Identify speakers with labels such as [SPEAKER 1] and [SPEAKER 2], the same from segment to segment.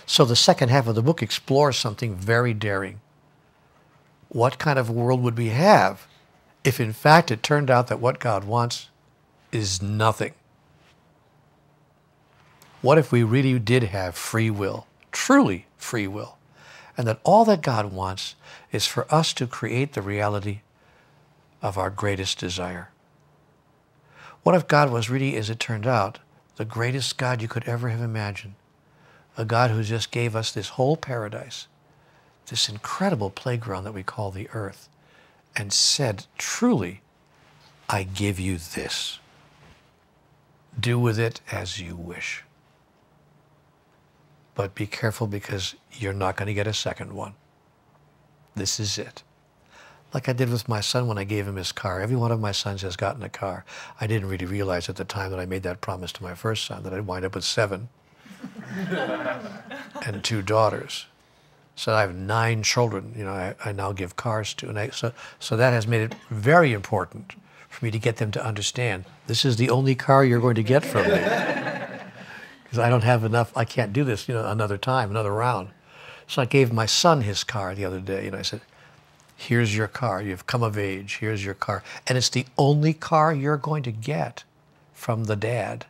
[SPEAKER 1] So the second half of the book explores something very daring. What kind of world would we have if in fact it turned out that what God wants is nothing? What if we really did have free will, truly free will, and that all that God wants is for us to create the reality of our greatest desire? What if God was really, as it turned out, the greatest God you could ever have imagined? A God who just gave us this whole paradise, this incredible playground that we call the earth, and said, truly, I give you this. Do with it as you wish. But be careful, because you're not going to get a second one. This is it. Like I did with my son when I gave him his car. Every one of my sons has gotten a car. I didn't really realize at the time that I made that promise to my first son that I'd wind up with 7 and 2 daughters. So I have 9 children, I now give cars to. And so that has made it very important for me to get them to understand, this is the only car you're going to get from me. Because I don't have enough, I can't do this, another time, another round. So I gave my son his car the other day, I said, here's your car, you've come of age, here's your car. And it's the only car you're going to get from the dad.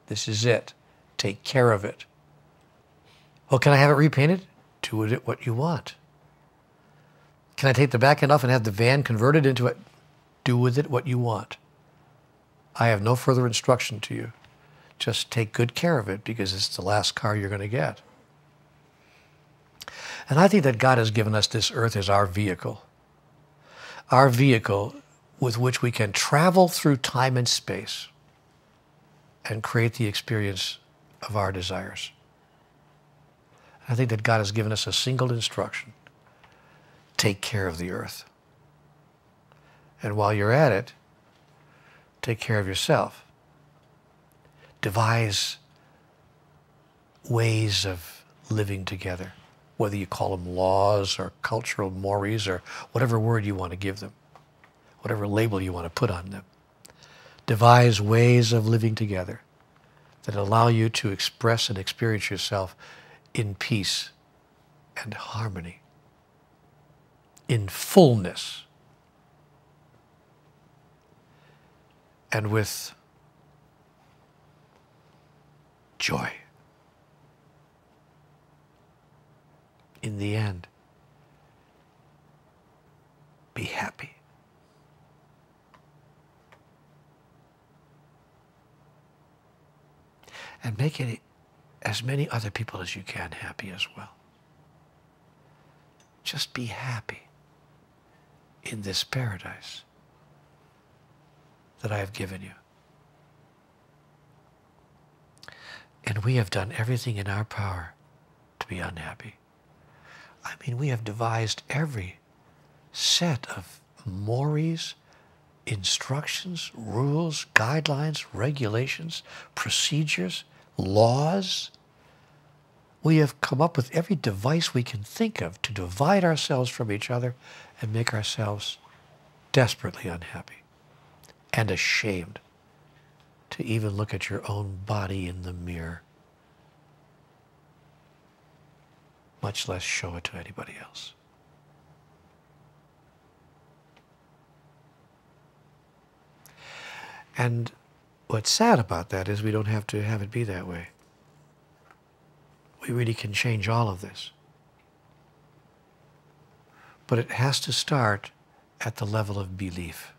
[SPEAKER 1] This is it. Take care of it. Well, can I have it repainted? Do with it what you want. Can I take the back end off and have the van converted into it? Do with it what you want. I have no further instruction to you. Just take good care of it, because it's the last car you're going to get. And I think that God has given us this earth as our vehicle. Our vehicle with which we can travel through time and space and create the experience of our desires. I think that God has given us a single instruction. Take care of the earth. And while you're at it, take care of yourself. Devise ways of living together, whether you call them laws or cultural mores or whatever word you want to give them, whatever label you want to put on them. Devise ways of living together that allow you to express and experience yourself in peace and harmony, in fullness, and with joy. In the end, be happy. And make it as many other people as you can happy as well. Just be happy in this paradise that I have given you. And we have done everything in our power to be unhappy. I mean, we have devised every set of mores, instructions, rules, guidelines, regulations, procedures, laws. We have come up with every device we can think of to divide ourselves from each other and make ourselves desperately unhappy and ashamed to even look at your own body in the mirror, much less show it to anybody else. And what's sad about that is we don't have to have it be that way. We really can change all of this. But it has to start at the level of belief.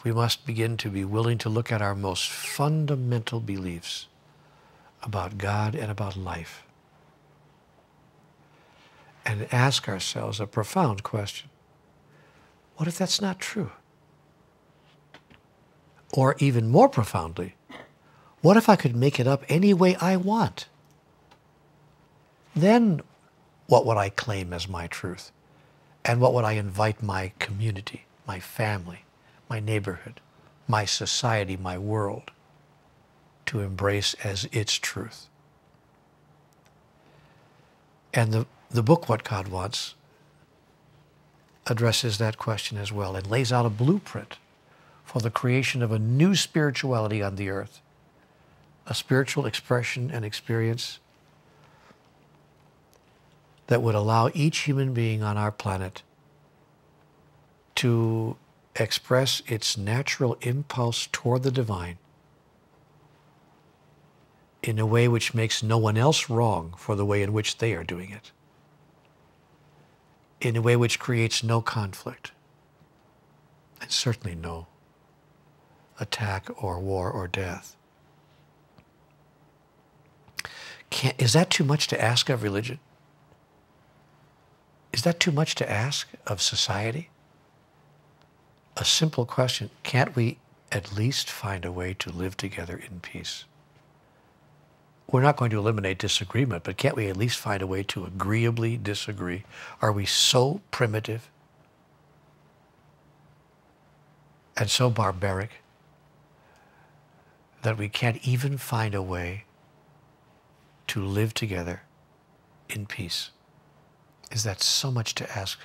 [SPEAKER 1] We must begin to be willing to look at our most fundamental beliefs about God and about life and ask ourselves a profound question. What if that's not true? Or even more profoundly, what if I could make it up any way I want? Then what would I claim as my truth? And what would I invite my community, my family, my neighborhood, my society, my world to embrace as its truth? And the book, What God Wants, addresses that question as well and lays out a blueprint for the creation of a new spirituality on the earth, a spiritual expression and experience that would allow each human being on our planet to express its natural impulse toward the divine in a way which makes no one else wrong for the way in which they are doing it, in a way which creates no conflict, and certainly no attack or war or death. Is that too much to ask of religion? Is that too much to ask of society? A simple question: can't we at least find a way to live together in peace? We're not going to eliminate disagreement, but can't we at least find a way to agreeably disagree? Are we so primitive and so barbaric that we can't even find a way to live together in peace? Is that so much to ask?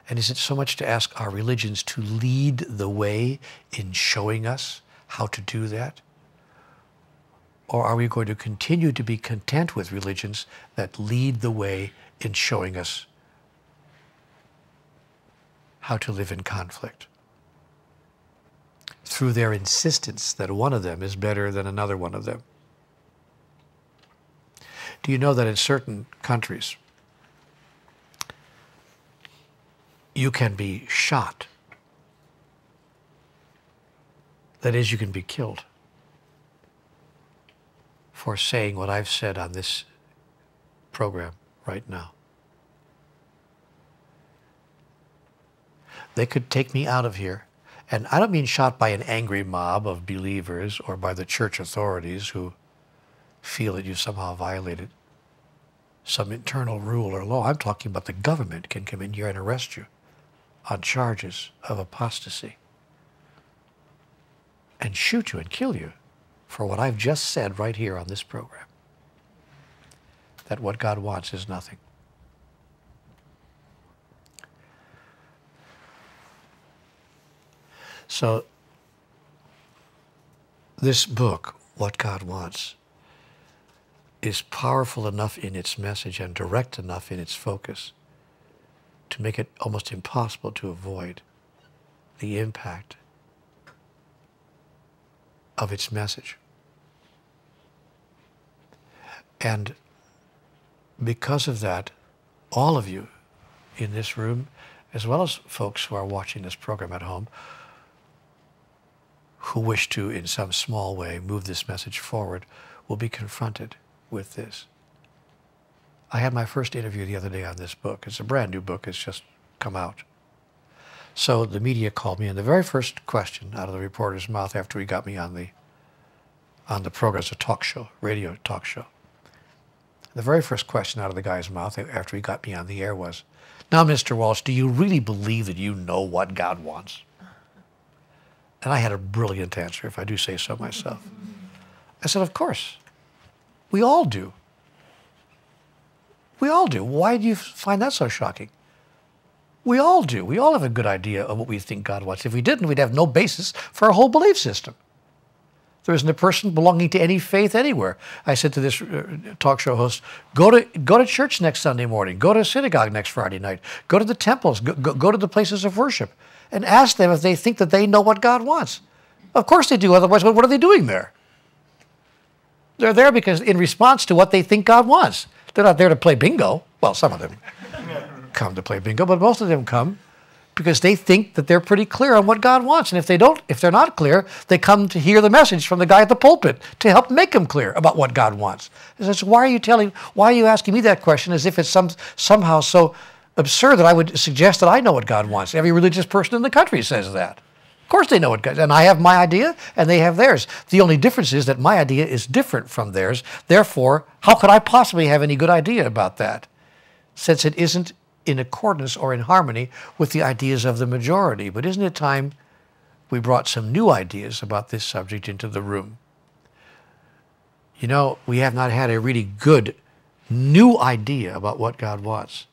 [SPEAKER 1] And is it so much to ask our religions to lead the way in showing us how to do that? Or are we going to continue to be content with religions that lead the way in showing us how to live in conflict through their insistence that one of them is better than another one of them? Do you know that in certain countries, you can be shot? That is, you can be killed for saying what I've said on this program right now. They could take me out of here, and I don't mean shot by an angry mob of believers or by the church authorities who feel that you somehow violated some internal rule or law. I'm talking about the government can come in here and arrest you on charges of apostasy and shoot you and kill you for what I've just said right here on this program, that what God wants is nothing. So this book, What God Wants, is powerful enough in its message and direct enough in its focus to make it almost impossible to avoid the impact of its message. And because of that, all of you in this room, as well as folks who are watching this program at home, who wish to, in some small way, move this message forward, will be confronted with this. I had my first interview the other day on this book. It's a brand new book. It's just come out. So the media called me, and the very first question out of the reporter's mouth after he got me on the program, it's a talk show, radio talk show. The very first question out of the guy's mouth after he got me on the air was, "Now, Mr. Walsh, do you really believe that you know what God wants?" And I had a brilliant answer, if I do say so myself. I said, "Of course. We all do. We all do. Why do you find that so shocking? We all do. We all have a good idea of what we think God wants. If we didn't, we'd have no basis for a whole belief system. There isn't a person belonging to any faith anywhere." I said to this talk show host, go to church next Sunday morning, go to a synagogue next Friday night, go to the temples, go to the places of worship, and ask them if they think that they know what God wants. Of course they do, otherwise what are they doing there? They're there because in response to what they think God wants. They're not there to play bingo. Well, some of them come to play bingo, but most of them come because they think that they're pretty clear on what God wants. And if they're not clear, they come to hear the message from the guy at the pulpit to help make them clear about what God wants. And so why are you asking me that question as if it's somehow so absurd that I would suggest that I know what God wants? Every religious person in the country says that. Of course they know what God, and I have my idea and they have theirs. The only difference is that my idea is different from theirs. Therefore, how could I possibly have any good idea about that, since it isn't in accordance or in harmony with the ideas of the majority? But isn't it time we brought some new ideas about this subject into the room? You know, we have not had a really good new idea about what God wants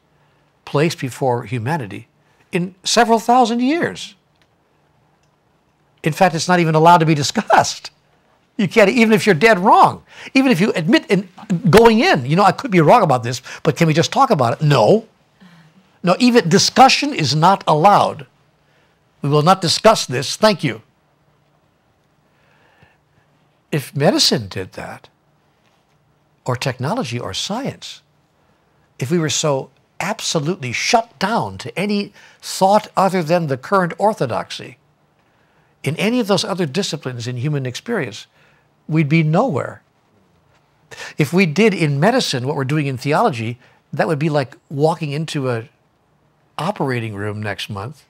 [SPEAKER 1] placed before humanity in several thousand years. In fact, it's not even allowed to be discussed. You can't, even if you're dead wrong. Even if you admit in going in, you know, I could be wrong about this, but can we just talk about it? No. No, even discussion is not allowed. We will not discuss this. Thank you. If medicine did that, or technology or science, if we were so absolutely shut down to any thought other than the current orthodoxy in any of those other disciplines in human experience, we'd be nowhere. If we did in medicine what we're doing in theology, that would be like walking into an operating room next month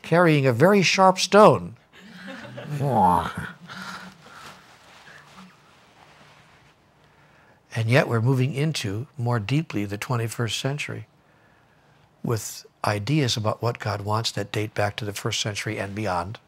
[SPEAKER 1] carrying a very sharp stone. And yet we're moving into, more deeply, the 21st century with ideas about what God wants that date back to the first century and beyond.